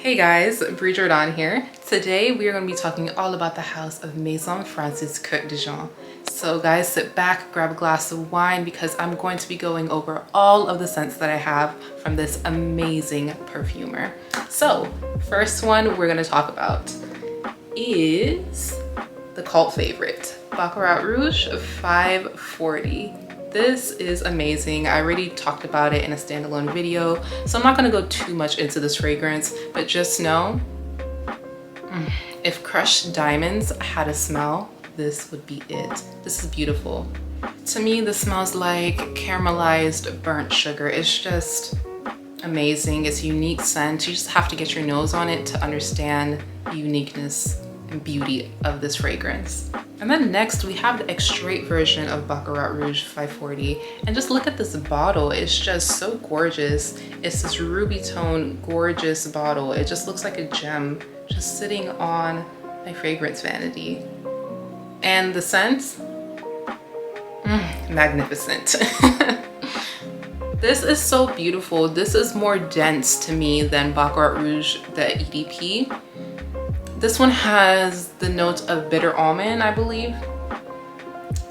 Hey guys, Brianadeanss here. Today we are going to be talking all about the house of Maison France's Kurkdjian. So guys, sit back, grab a glass of wine because I'm going to be going over all of the scents that I have from this amazing perfumer. So first one we're going to talk about is the cult favorite, Baccarat Rouge 540. This is amazing. I already talked about it in a standalone video, so I'm not gonna go too much into this fragrance, but just know, if crushed diamonds had a smell, this would be it. This is beautiful. To me, this smells like caramelized burnt sugar. It's just amazing. It's a unique scent. You just have to get your nose on it to understand the uniqueness and beauty of this fragrance. And then next we have the extrait version of Baccarat Rouge 540, and just look at this bottle. It's just so gorgeous. It's this ruby tone gorgeous bottle. It just looks like a gem just sitting on my fragrance vanity. And the scent, magnificent. This is so beautiful. This is more dense to me than Baccarat Rouge the EDP. This one has the note of bitter almond, I believe.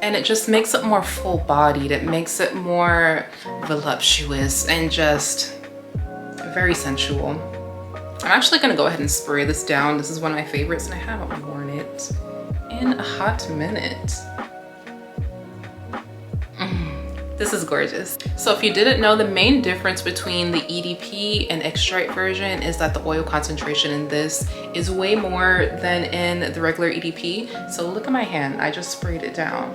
And it just makes it more full-bodied. It makes it more voluptuous and just very sensual. I'm actually gonna go ahead and spray this down. This is one of my favorites and I haven't worn it in a hot minute. This is gorgeous. So if you didn't know, the main difference between the EDP and extrait version is that the oil concentration in this is way more than in the regular EDP. So look at my hand, I just sprayed it down.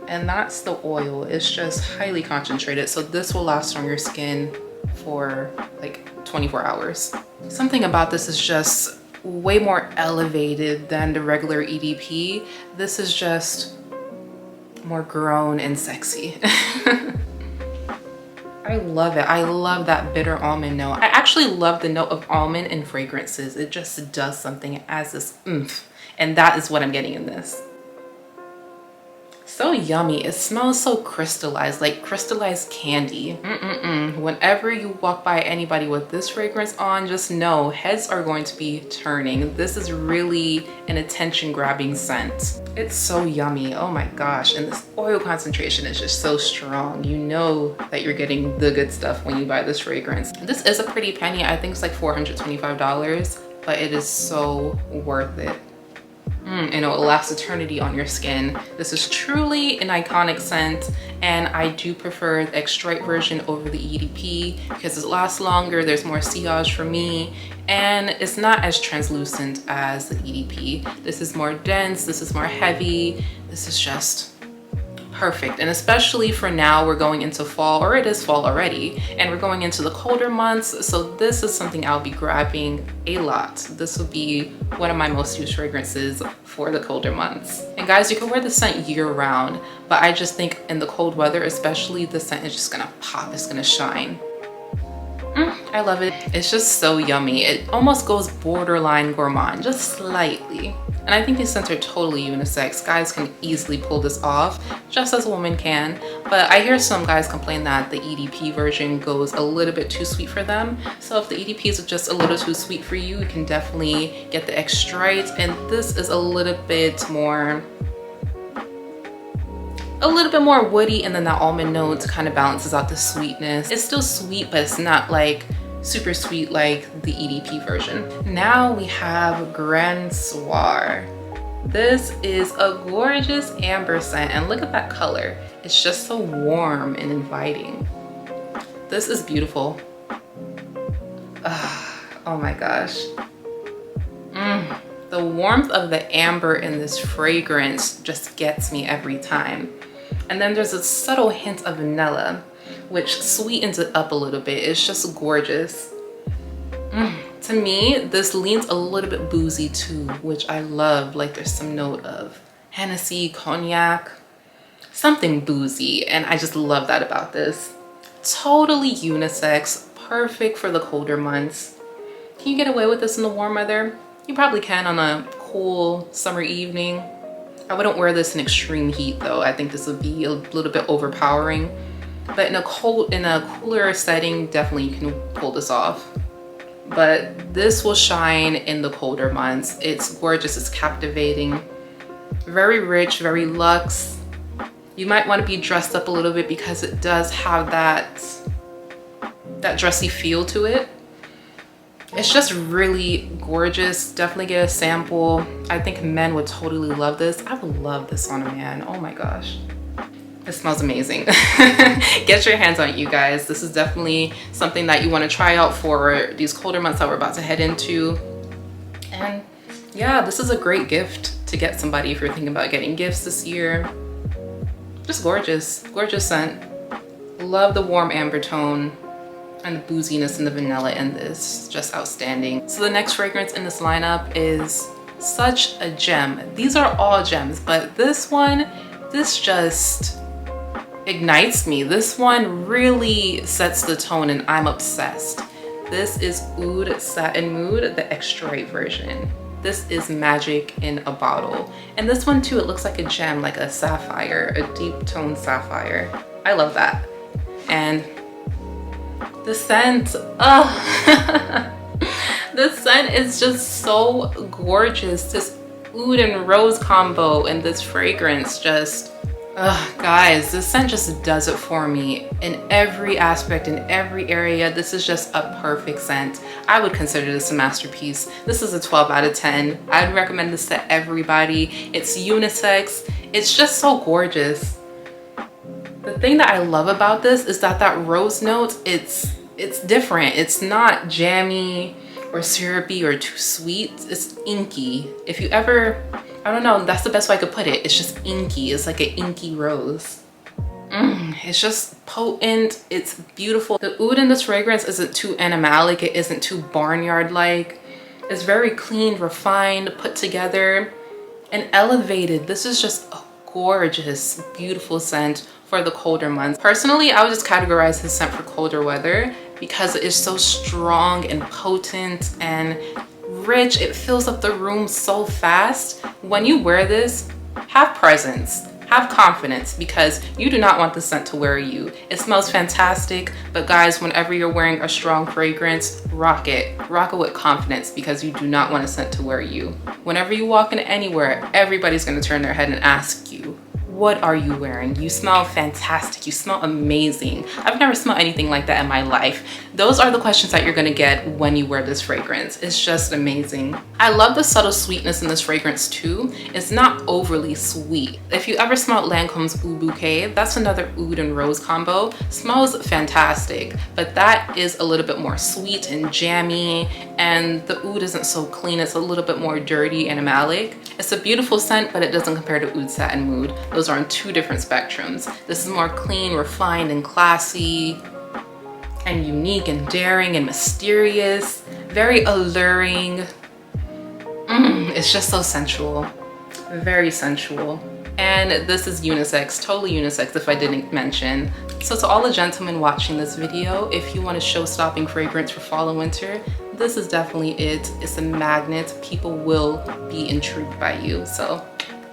And that's the oil, it's just highly concentrated. So this will last on your skin for like 24 hours. Something about this is just way more elevated than the regular EDP. This is just more grown and sexy. I love it. I love that bitter almond note. I actually love the note of almond in fragrances. It just does something. It adds this oomph, and that is what I'm getting in this. So yummy. It smells so crystallized, like crystallized candy. Whenever you walk by anybody with this fragrance on, just know heads are going to be turning. This is really an attention-grabbing scent. It's so yummy. Oh my gosh. And this oil concentration is just so strong. You know that you're getting the good stuff when you buy this fragrance. This is a pretty penny. I think it's like $425, but it is so worth it. And it will last eternity on your skin. This is truly an iconic scent, and I do prefer the extrait version over the EDP because it lasts longer, there's more sillage for me, and it's not as translucent as the EDP. This is more dense, this is more heavy, this is just perfect. And especially for now, we're going into fall, or it is fall already, and we're going into the colder months, so this is something I'll be grabbing a lot. This will be one of my most used fragrances for the colder months. And guys, you can wear the scent year round, but I just think in the cold weather especially, the scent is just gonna pop, it's gonna shine. I love it. It's just so yummy. It almost goes borderline gourmand, just slightly. And I think these scents are totally unisex. Guys can easily pull this off, just as a woman can. But I hear some guys complain that the EDP version goes a little bit too sweet for them. So if the EDP is just a little too sweet for you, you can definitely get the extrait. And this is a little bit more woody, and then that almond note kind of balances out the sweetness. It's still sweet, but it's not like super sweet like the EDP version. Now we have Grand Soir. This is a gorgeous amber scent, and look at that color. It's just so warm and inviting. This is beautiful. Oh my gosh. The warmth of the amber in this fragrance just gets me every time. And then there's a subtle hint of vanilla, which sweetens it up a little bit. It's just gorgeous. To me, this leans a little bit boozy too, which I love. Like there's some note of Hennessy, cognac, something boozy, and I just love that about this. Totally unisex, perfect for the colder months. Can you get away with this in the warm weather? You probably can on a cool summer evening. I wouldn't wear this in extreme heat though. I think this would be a little bit overpowering. But in a cooler setting, definitely you can pull this off. but this will shine in the colder months. It's gorgeous, it's captivating, very rich, very luxe. You might want to be dressed up a little bit because it does have that dressy feel to it. It's just really gorgeous. Definitely get a sample. I think men would totally love this. I would love this on a man. Oh my gosh. It smells amazing. Get your hands on it, you guys. This is definitely something that you want to try out for these colder months that we're about to head into. And yeah, this is a great gift to get somebody if you're thinking about getting gifts this year. Just gorgeous, gorgeous scent. Love the warm amber tone and the booziness and the vanilla in this. Just outstanding. So the next fragrance in this lineup is such a gem. These are all gems, but this one, this just ignites me. This one really sets the tone and I'm obsessed. This is Oud Satin Mood, the extrait version. This is magic in a bottle. And this one too, it looks like a gem, like a sapphire, a deep toned sapphire. I love that. And the scent, the scent is just so gorgeous. This oud and rose combo and this fragrance just, guys, this scent just does it for me in every aspect, in every area. This is just a perfect scent. I would consider this a masterpiece. This is a 12 out of 10. I'd recommend this to everybody. It's unisex. It's just so gorgeous. The thing that I love about this is that rose note, it's different. It's not jammy or syrupy or too sweet. It's inky. If you ever, I don't know, that's the best way I could put it. It's just inky. It's like an inky rose. It's just potent. It's beautiful. The oud in this fragrance isn't too animalic. It isn't too barnyard-like. It's very clean, refined, put together, and elevated. This is just a gorgeous, beautiful scent for the colder months. Personally, I would just categorize this scent for colder weather because it is so strong and potent and rich. It fills up the room so fast. When you wear this, have presence, have confidence, because you do not want the scent to wear you. It smells fantastic, but guys, whenever you're wearing a strong fragrance, rock it with confidence, because you do not want a scent to wear you. Whenever you walk in anywhere, everybody's gonna turn their head and ask you, what are you wearing? You smell fantastic. You smell amazing. I've never smelled anything like that in my life. Those are the questions that you're gonna get when you wear this fragrance. It's just amazing. I love the subtle sweetness in this fragrance too. It's not overly sweet. If you ever smelled Lancome's Oud Bouquet, that's another oud and rose combo. Smells fantastic, but that is a little bit more sweet and jammy, and the oud isn't so clean. It's a little bit more dirty, animalic. It's a beautiful scent, but it doesn't compare to Oud Satin Mood. Those are on two different spectrums. This is more clean, refined, and classy, and unique, and daring, and mysterious, very alluring. It's just so sensual, very sensual. And this is unisex, totally unisex if I didn't mention. So to all the gentlemen watching this video, if you want a show-stopping fragrance for fall and winter, this is definitely it. It's a magnet. People will be intrigued by you. So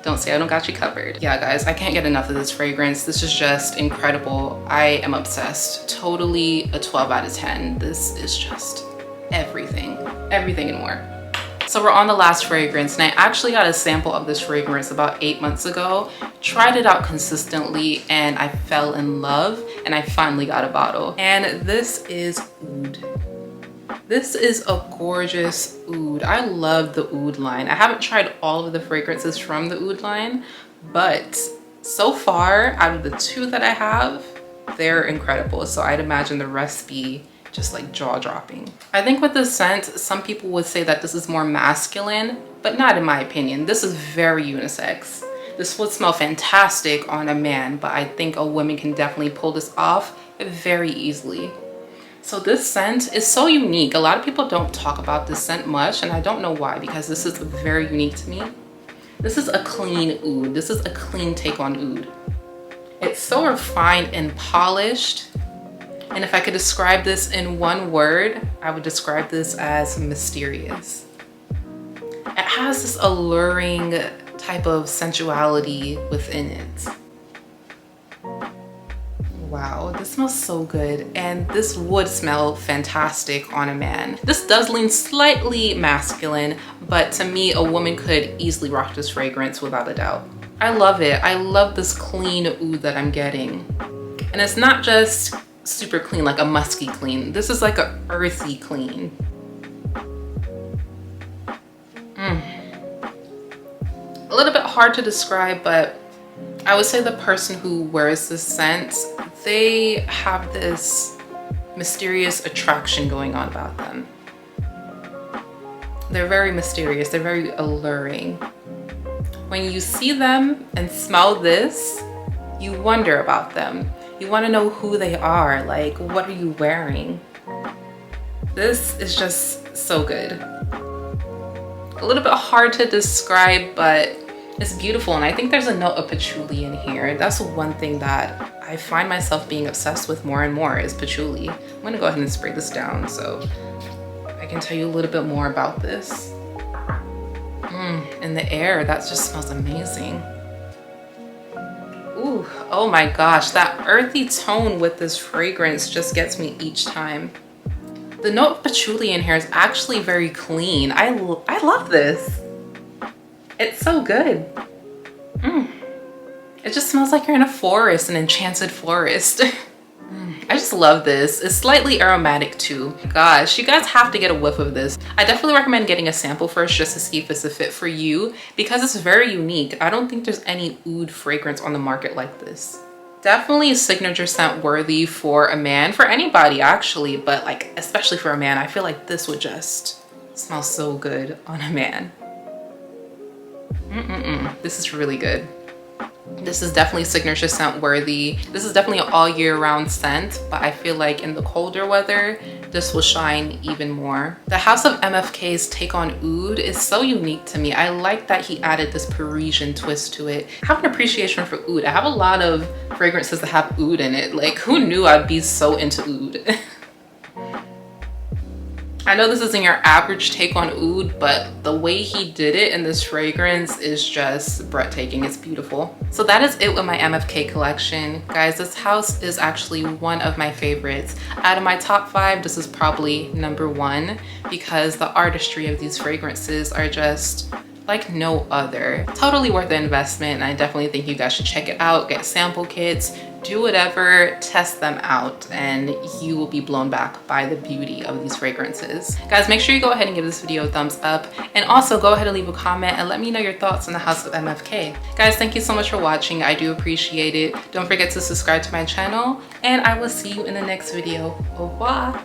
don't say I don't got you covered. Yeah, guys, I can't get enough of this fragrance. This is just incredible. I am obsessed. Totally a 12 out of 10. This is just everything, everything and more. So we're on the last fragrance, and I actually got a sample of this fragrance about 8 months ago, tried it out consistently, and I fell in love, and I finally got a bottle. And this is Oud. This is a gorgeous oud. I love the oud line. I haven't tried all of the fragrances from the oud line, but so far, out of the two that I have, they're incredible. So I'd imagine the rest be just like jaw-dropping. I think with this scent, some people would say that this is more masculine, but not in my opinion. This is very unisex. This would smell fantastic on a man, but I think a woman can definitely pull this off very easily. So this scent is so unique. A lot of people don't talk about this scent much, and I don't know why, because this is very unique to me. This is a clean oud. This is a clean take on oud. It's so refined and polished. And if I could describe this in one word, I would describe this as mysterious. It has this alluring type of sensuality within it. wow, this smells so good. And this would smell fantastic on a man. This does lean slightly masculine, but to me, a woman could easily rock this fragrance without a doubt. I love it. I love this clean oud that I'm getting. And it's not just super clean, like a musky clean. This is like a earthy clean. A little bit hard to describe, but I would say the person who wears this scent, they have this mysterious attraction going on about them. They're very mysterious, they're very alluring. When you see them and smell this, you wonder about them. You want to know who they are, like, what are you wearing? This is just so good. A little bit hard to describe, but it's beautiful, and I think there's a note of patchouli in here. That's one thing that I find myself being obsessed with more and more is patchouli. I'm gonna go ahead and spray this down so I can tell you a little bit more about this. In the air, that just smells amazing. Ooh, oh my gosh, that earthy tone with this fragrance just gets me each time. The note of patchouli in here is actually very clean. I love this. It's so good. It just smells like you're in a forest, an enchanted forest. I just love this. It's slightly aromatic too. Gosh, you guys have to get a whiff of this. I definitely recommend getting a sample first just to see if it's a fit for you because it's very unique. I don't think there's any oud fragrance on the market like this. Definitely a signature scent worthy for a man, for anybody actually, but like especially for a man, I feel like this would just smell so good on a man. This is really good. This is definitely signature scent worthy. This is definitely an all year round scent, but I feel like in the colder weather, this will shine even more. The House of MFK's take on oud is so unique to me. I like that he added this Parisian twist to it. I have an appreciation for oud. I have a lot of fragrances that have oud in it. Like, who knew I'd be so into oud? I know this isn't your average take on oud, but the way he did it in this fragrance is just breathtaking. It's beautiful. So that is it with my MFK collection. Guys, this house is actually one of my favorites. Out of my top 5, this is probably #1 because the artistry of these fragrances are just like no other. Totally worth the investment, and I definitely think you guys should check it out, get sample kits, do whatever, test them out, and you will be blown back by the beauty of these fragrances. Guys, make sure you go ahead and give this video a thumbs up, and also go ahead and leave a comment and let me know your thoughts on the House of MFK. Guys, thank you so much for watching. I do appreciate it. Don't forget to subscribe to my channel, and I will see you in the next video. Au revoir.